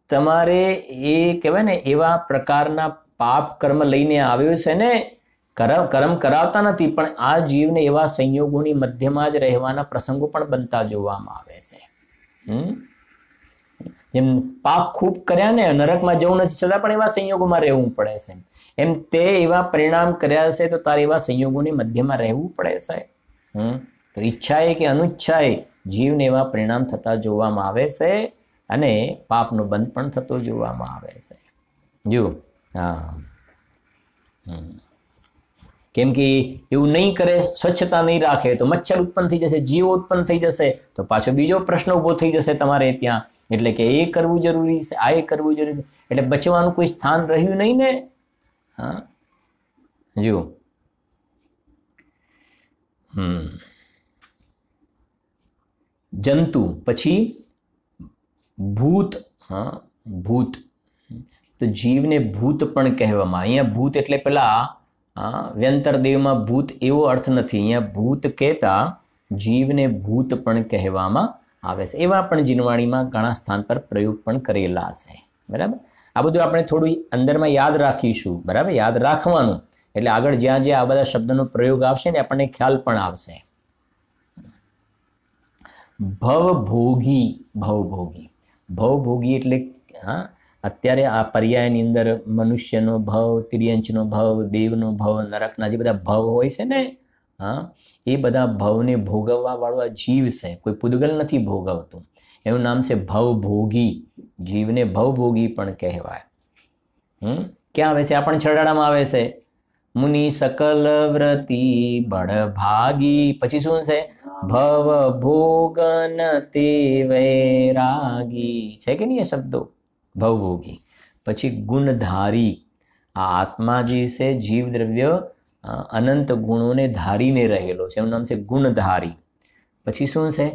તમારે એ કહેવાય ને, એવા પ્રકારના પાપ કર્મ લઈને આવ્યો છે ને, કર્મ કરાવતા નથી, પણ આ જીવને એવા સંયોગોની મધ્યમાં જ રહેવાના પ્રસંગો પણ બનતા જોવામાં આવે છે. જેમ પાપ ખૂબ કર્યા ને, નરકમાં જવું નથી છતાં પણ એવા સંયોગોમાં રહેવું પડે છે, એમ તે એવા પરિણામ કર્યા છે તો તારે એવા સંયોગોની મધ્યમાં રહેવું પડે છે. તો ઈચ્છાએ કે અનુચ્છાએ જીવને એવા પરિણામ થતા જોવામાં આવે છે, અને પાપનો બંધ પણ થતો જોવામાં આવે છે. જો કેમ કે એવું નહીં કરે, સ્વચ્છતા નહીં રાખે, તો મચ્છર ઉત્પન્ન થઈ જશે, જીવો ઉત્પન્ન થઈ જશે, તો પાછો બીજો પ્રશ્ન ઊભો થઈ જશે તમારે ત્યાં. એટલે કે એ કરવું જરૂરી છે, આ એ કરવું જરૂરી, એટલે બચવાનું કોઈ સ્થાન રહ્યું નહીં ને. જુઓ, જંતુ, પછી ભૂત. ભૂત તો જીવને ભૂત પણ કહેવામાં. અહીંયા ભૂત એટલે પેલા વ્યંતર દેવમાં ભૂત એવો અર્થ નથી. અહીંયા ભૂત કહેતા જીવને ભૂત પણ કહેવામાં આવે છે. એવા પણ જીનવાણીમાં ઘણા સ્થાન પર પ્રયોગ પણ કરેલા છે. બરાબર, આ બધું આપણે થોડું અંદરમાં યાદ રાખીશું. બરાબર, યાદ રાખવાનું, એટલે આગળ જ્યાં જ્યાં આ બધા શબ્દનો પ્રયોગ આવશે ને આપણને ખ્યાલ પણ આવશે. ભવભોગી. ભવભોગી, ભવભોગી એટલે હા, અત્યારે આ પર્યાયની અંદર મનુષ્યનો ભવ, તિર્યંચનો ભવ, દેવનો ભવ, નરકના જે બધા ભવ હોય છે ને, હા, એ બધા ભવને ભોગવવા વાળો આ જીવ છે, કોઈ પૂદગલ નથી ભોગવતું. એનું નામ છે ભવભોગી. જીવને ભવભોગી પણ કહેવાય. ક્યાં આવે છે? આ પણ છરડામાં આવે છે. મુનિ સકલ વ્રતી બળભાગી. પછી શું છે? ભવ ભોગન તે વૈરાગી. છે કે નહીં એ શબ્દો? ભવભોગી. પછી ગુણધારી. આ આત્મા જે છે જીવ દ્રવ્ય અનંત ગુણોને ધારીને રહેલો છે, એનું નામ છે ગુણધારી. પછી શું છે?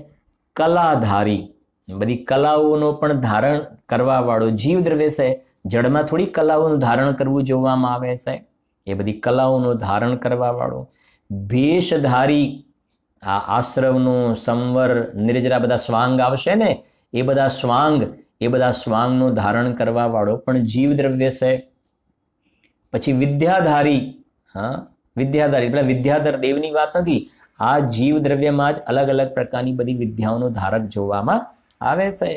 કલાધારી. બધી કલાઓનો પણ ધારણ કરવા વાળો જીવ દ્રવ્ય છે. જળમાં થોડી કલાઓનું ધારણ કરવું જોવામાં આવે છે. એ બધી કલાઓનું ધારણ કરવા વાળો. ભેષધારી. આ આશ્રવનો સંવર, નિર્જરા બધા સ્વાંગ આવશે ને, એ બધા સ્વાંગનું ધારણ કરવા વાળો પણ જીવ દ્રવ્ય છે. પછી વિદ્યાધારી. હા, વિદ્યાધારી એટલે વિદ્યાધર દેવની વાત નથી. આ જીવ દ્રવ્યમાં જ અલગ અલગ પ્રકારની બધી વિદ્યાઓનો ધારક જોવામાં આવે છે.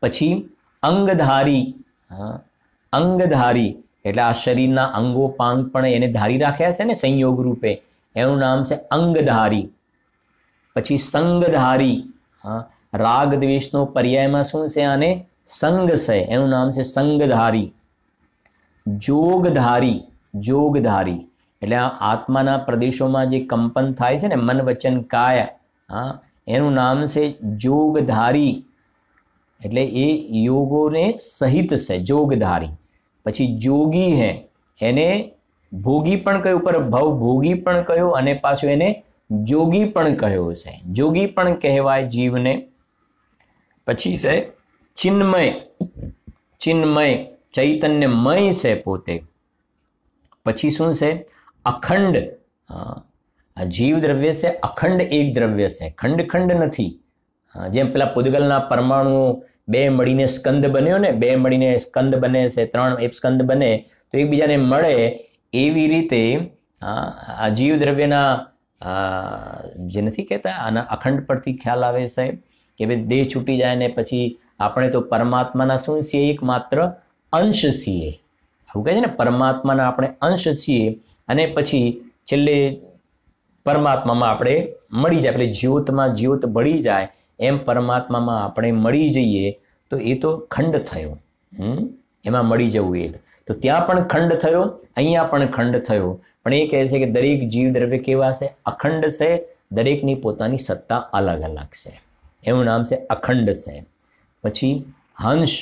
પછી અંગધારી. હા, અંગધારી એટલે આ શરીરના અંગો પાંગ પણ એને ધારી રાખ્યા છે ને સંયોગ રૂપે, એનું નામ છે અંગધારી. પછી સંગધારી. હા, રાગ દ્વેષનો પર્યાયમાં શું છે? આને સંગ છે, એનું નામ છે સંગધારી. જોગધારી. જોગધારી એટલે આ આત્માના પ્રદેશોમાં જે કંપન થાય છે ને, મન વચન કાય, હા, એનું નામ છે જોગધારી. એટલે એ યોગોને સહિત છે, જોગધારી. પછી જોગી હે, એને ભોગી પણ કહ્યું, પર ભવ ભોગી પણ કહ્યો અને પાછું એને જોગી પણ કહ્યો છે. જોગી પણ કહેવાય જીવને. પછી છે ચિન્મય. ચિન્મય ચૈતન્યમય છે પોતે. પછી શું છે? અખંડ. આ જીવ દ્રવ્ય છે અખંડ એક દ્રવ્ય છે, ખંડ ખંડ નથી. જેમ પેલા પૂદગલના પરમાણુઓ બે મળીને સ્કંદ બન્યો ને, બે મળીને સ્કંદ બને છે, 3 સ્કંદ બને તો એકબીજાને મળે, એવી રીતે આ જીવ દ્રવ્યના જે નથી કહેતા આના અખંડ પરથી ખ્યાલ આવે છે કે ભાઈ દેહ છૂટી જાય ને પછી આપણે તો પરમાત્માના શું છીએ? એકમાત્ર અંશ છીએ. આવું કહે છે ને, પરમાત્માના આપણે અંશ છીએ અને પછી છેલ્લે પરમાત્મામાં આપણે મળી જાય. એટલે જ્યોતમાં જ્યોત બળી જાય એમ પરમાત્મામાં આપણે મળી જઈએ તો એ તો ખંડ થયો. એમાં મળી જવું એ તો ત્યાં પણ ખંડ થયો, અહીંયા પણ ખંડ થયો. પણ એ કહે છે કે દરેક જીવ દ્રવ્ય કેવા છે? અખંડ છે. દરેકની પોતાની સત્તા અલગ અલગ છે, એનું નામ છે અખંડ છે. પછી હંસ.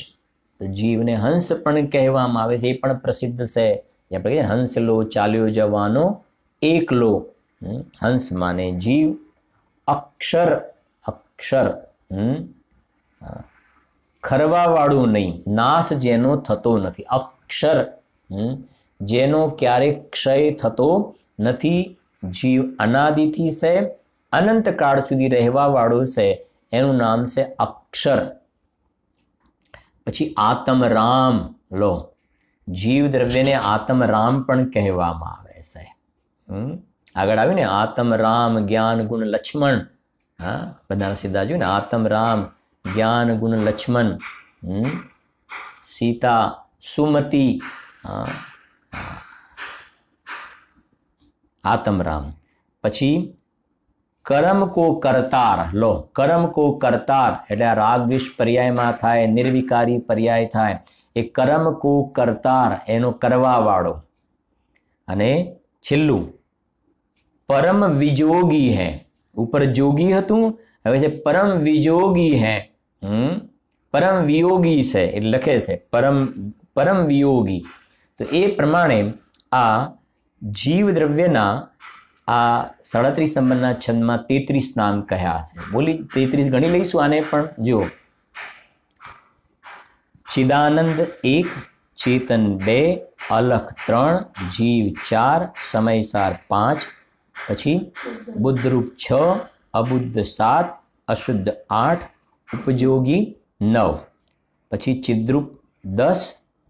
તો જીવને હંસ પણ કહેવામાં આવે છે, એ પણ પ્રસિદ્ધ છે. આપણે હંસ લો ચાલ્યો જવાનો એકલો. હંસ માને જીવ. અક્ષર. અક્ષર ખરવાવાળું નહીં, નાશ જેનો થતો નથી. અક્ષર જેનો ક્યારેક ક્ષય થતો નથી. જીવ અનાદિથી છે, અનંત કાળ સુધી રહેવા વાળું છે, એનું નામ છે અક્ષર. પછી આત્મરામ લો. જીવ દ્રવ્યને આત્મરામ પણ કહેવામાં આવે છે. આગળ આવ્યું ને આત્મરામ જ્ઞાન ગુણ લક્ષ્મણ. હા, બધા સીધા જોયું ને, આત્મરામ જ્ઞાન ગુણ લક્ષ્મણ. સીતા સુમતિ. આત્મરામ. પછી કર્મ કો કરતાર લો. કર્મ કો કરતાર એટલે આ રાગ દ્વેષ પર્યાયમાં થાય, નિર્વિકારી પર્યાય થાય. એ કર્મ કો કરતાર એનો કરવા વાળો. અને છેલ્લું પરમ વિજોગી હે. ઉપર જોગી હતું, હવે છે પરમ વિજોગી હે. પરમ વિયોગી છે એ લખે છે, પરમ વિયોગી. તો એ પ્રમાણે આ જીવ દ્રવ્યના આ 37 નંબરના છંદમાં 33 નામ કહ્યા છે. બોલી 33 ગણી લઈશું આને પણ. જુઓ, ચિદાનંદ 1, ચેતન 2, અલખ 3, જીવ 4, સમયસાર 5, પછી બુદ્ધરૂપ 6, અબુદ્ધ 7, અશુદ્ધ 8, ઉપયોગી 9, પછી ચિદ્રૂપ 10,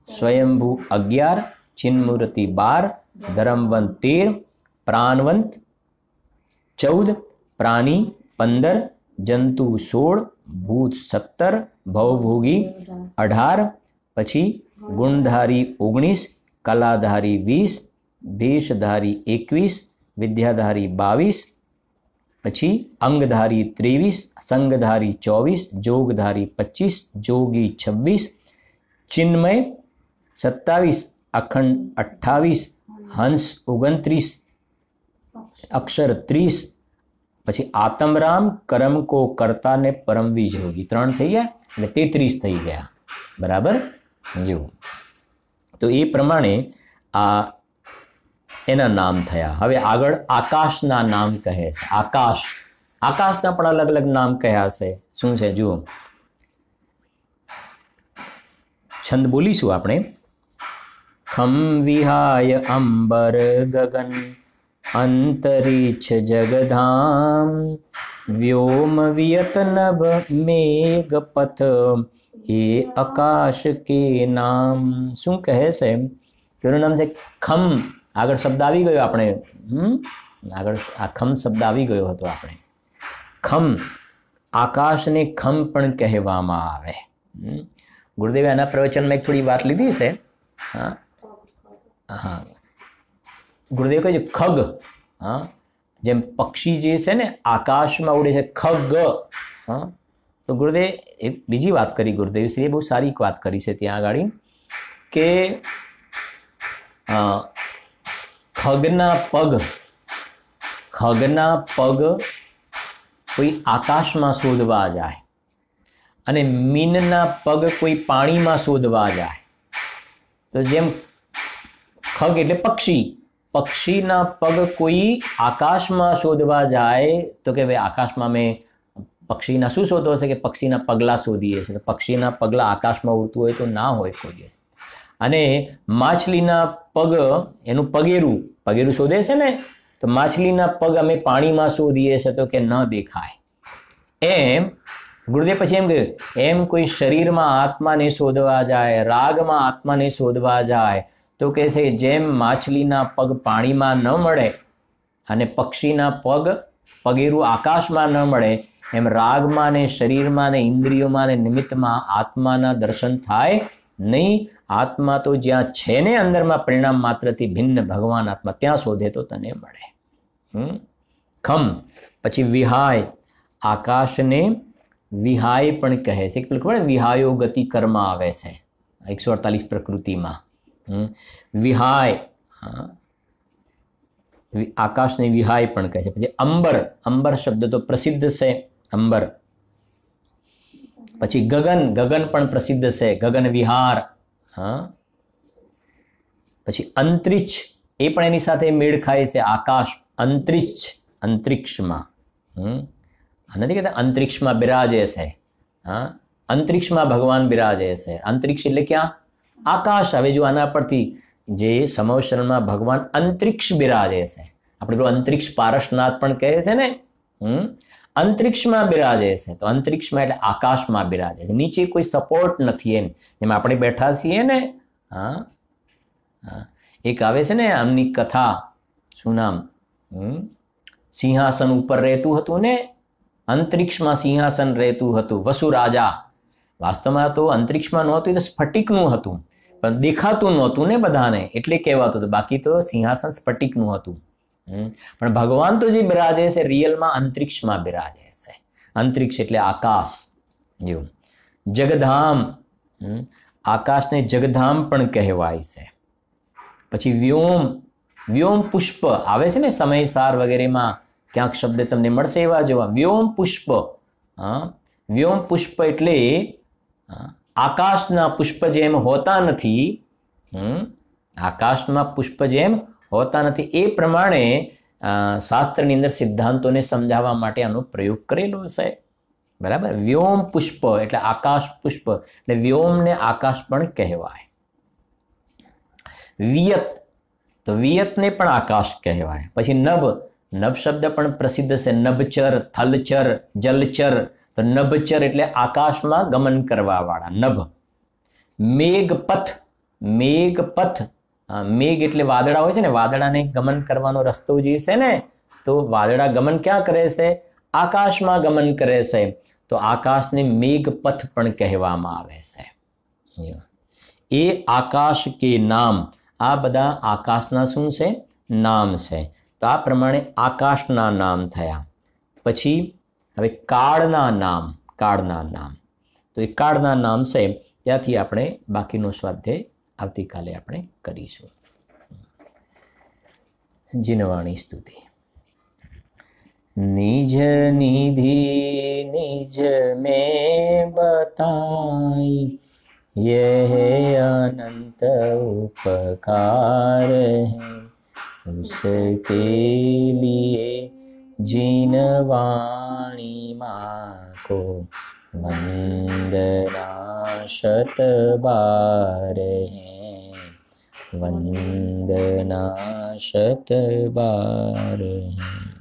સ્વયંભૂ 11, ચિન્મૂર્તિ 12, ધર્મવંત 13, પ્રાણવંત 14, પ્રાણી 15, જંતુ 16, ભૂત 17, ભવભોગી 18, પછી ગુણધારી 19, કલાધારી 20, ભેષધારી 21, વિદ્યાધારી 22, પછી અંગધારી 23, સંગધારી 24, જોગધારી 25, જોગી 26, ચિન્મય 27, અખંડ 28, હંસ 29, અક્ષર 30, પછી આત્મરામ, કરમ કો કરતા ને પરમવીજ યોગી 3 થઈ ગયા એટલે 33 થઈ ગયા. બરાબર. જો તો એ પ્રમાણે આ એના નામ થયા. હવે આગળ આકાશના નામ કહે છે. આકાશના પણ અલગ અલગ નામ કહ્યા છે. શું છે જુઓ, છંદ બોલીશું આપણે. ખમ વિહાય અંબર ગગન અંતરિક્ષ જગધામ વ્યોમ વિયત નભ મેઘ પથ એ આકાશ કે નામ. શું કહે છે? તેનું નામ છે ખમ. આગળ શબ્દ આવી ગયો આપણે, આગળ આ ખમ શબ્દ આવી ગયો હતો આપણે. ખમ, આકાશને ખમ પણ કહેવામાં આવે. ગુરુદેવે આના પ્રવચનમાં એક થોડી વાત લીધી છે. હા હા, ગુરુદેવ કહે છે ખગ. હા, જેમ પક્ષી જે છે ને આકાશમાં ઉડે છે, ખગ. હા, તો ગુરુદેવ એક બીજી વાત કરી, ગુરુદેવ શ્રીએ બહુ સારી વાત કરી છે ત્યાં આગળ કે ખગના પગ કોઈ આકાશમાં શોધવા જાય અને મીનના પગ કોઈ પાણીમાં શોધવા જાય. તો જેમ ખગ એટલે પક્ષીના પગ કોઈ આકાશમાં શોધવા જાય તો કે ભાઈ આકાશમાં મેં પક્ષીના શું શોધો છે કે પક્ષીના પગલા શોધીએ છીએ. તો પક્ષીના પગલા આકાશમાં ઉડતું હોય તો ના હોય કોઈ દિવસ. અને માછલીના પગ, એનું પગેરું શોધે છે ને, તો માછલીના પગ અમે પાણીમાં શોધીએ છીએ તો કે ન દેખાય. એમ ગુરુદેવ પછી એમ કહ્યું, એમ કોઈ શરીરમાં આત્માને શોધવા જાય, રાગમાં આત્માને શોધવા જાય તો કહે છે જેમ માછલીના પગ પાણીમાં ન મળે અને પક્ષીના પગેરું આકાશમાં ન મળે, એમ રાગમાં ને શરીરમાં ને ઇન્દ્રિયોમાં ને નિમિત્તમાં આત્માના દર્શન થાય નહીં. આત્મા તો જ્યાં છે ને અંદરમાં પરિણામ માત્રથી ભિન્ન ભગવાન આત્મા, ત્યાં શોધે તો તને મળે. ખમ. પછી વિહાય, આકાશને વિહાય પણ કહે છે. ખબર વિહાયો ગતિ કર્મ આવે છે 148 પ્રકૃતિમાં. વિહાય, આકાશને વિહાય પણ કહે છે. પછી અંબર શબ્દ તો પ્રસિદ્ધ છે, અંબર. પછી ગગન પણ પ્રસિદ્ધ છે, ગગન વિહાર. હા, પછી અંતરિક્ષ, એ પણ એની સાથે મેળ ખાય છે. આકાશ, અંતરિક્ષમાં. નથી કહેતા અંતરિક્ષમાં બિરાજે છે. હા, અંતરિક્ષમાં ભગવાન બિરાજે છે. અંતરિક્ષ એટલે ક્યાં? આકાશ. હવે જો આના પરથી જે સમવસરણમાં ભગવાન અંતરિક્ષ બિરાજે છે, આપણે પેલું અંતરિક્ષ પારસનાથ પણ કહે છે ને, અંતરિક્ષમાં બિરાજે છે. તો અંતરિક્ષમાં એટલે આકાશમાં બિરાજે છે, નીચે કોઈ સપોર્ટ નથી. એમ જેમ આપણે બેઠા છીએ ને. હા, એક આવે છે ને આમની કથા, શું નામ, સિંહાસન ઉપર રહેતું હતું ને, અંતરિક્ષમાં સિંહાસન રહેતું હતું વસુ રાજા. વાસ્તવમાં તો અંતરિક્ષમાં નહોતું, એ તો સ્ફટિકનું હતું, પણ દેખાતું નહોતું ને બધાને, એટલે કહેવાતું હતું. બાકી તો સિંહાસન સ્ફટિકનું હતું. પણ ભગવાન તો જે બિરાજે છે રિયલમાં અંતરિક્ષમાં બિરાજે છે. અંતરિક્ષ એટલે આકાશ. જો જગધામ, આકાશને જગધામ પણ કહેવાય છે. પછી વ્યોમ પુષ્પ આવે છે ને સમયસાર વગેરેમાં, ક્યાંક શબ્દ તમને મળશે એવા જોવા. વ્યોમ પુષ્પ. વ્યોમ પુષ્પ એટલે આકાશના પુષ્પ જેમ હોતા નથી, આકાશમાં પુષ્પ જેમ હોતા નથી, એ પ્રમાણે શાસ્ત્રની અંદર સિદ્ધાંતોને સમજાવવા માટે આનો પ્રયોગ કરેલો છે. બરાબર. વ્યોમ પુષ્પ એટલે આકાશ પુષ્પ, એટલે વ્યોમને આકાશ પણ કહેવાય. વિયત, તો વિયતને પણ આકાશ કહેવાય. પછી નભ શબ્દ પણ પ્રસિદ્ધ છે. નભચર, થલચર, જલચર. તો નભચર એટલે આકાશમાં ગમન કરવા વાળા, નભ. મેઘપથ, મેઘ એટલે વાદળા હોય છે ને, વાદળાને ગમન કરવાનો રસ્તો જે છે ને, તો વાદળા ગમન ક્યાં કરે છે? આકાશમાં ગમન કરે છે તો આકાશને મેઘપથ પણ કહેવામાં આવે છે. એ આકાશ કે નામ, આ બધા આકાશના શું છે? નામ છે. તો આ પ્રમાણે આકાશના નામ થયા. પછી હવે કાળના નામ, કાળના નામ, તો એ કાળના નામ છે ત્યાંથી આપણે બાકીનો સ્વાધ્યાય આવતીકાલે આપણે કરીશું. જીનવાણી સ્તુતિ. નિજ નિધિ નિજ में बताई, यह अनंत उपकार है, उसके लिए जिनवाणी माँ को वंदना शत बार है, वंदना शत बार है.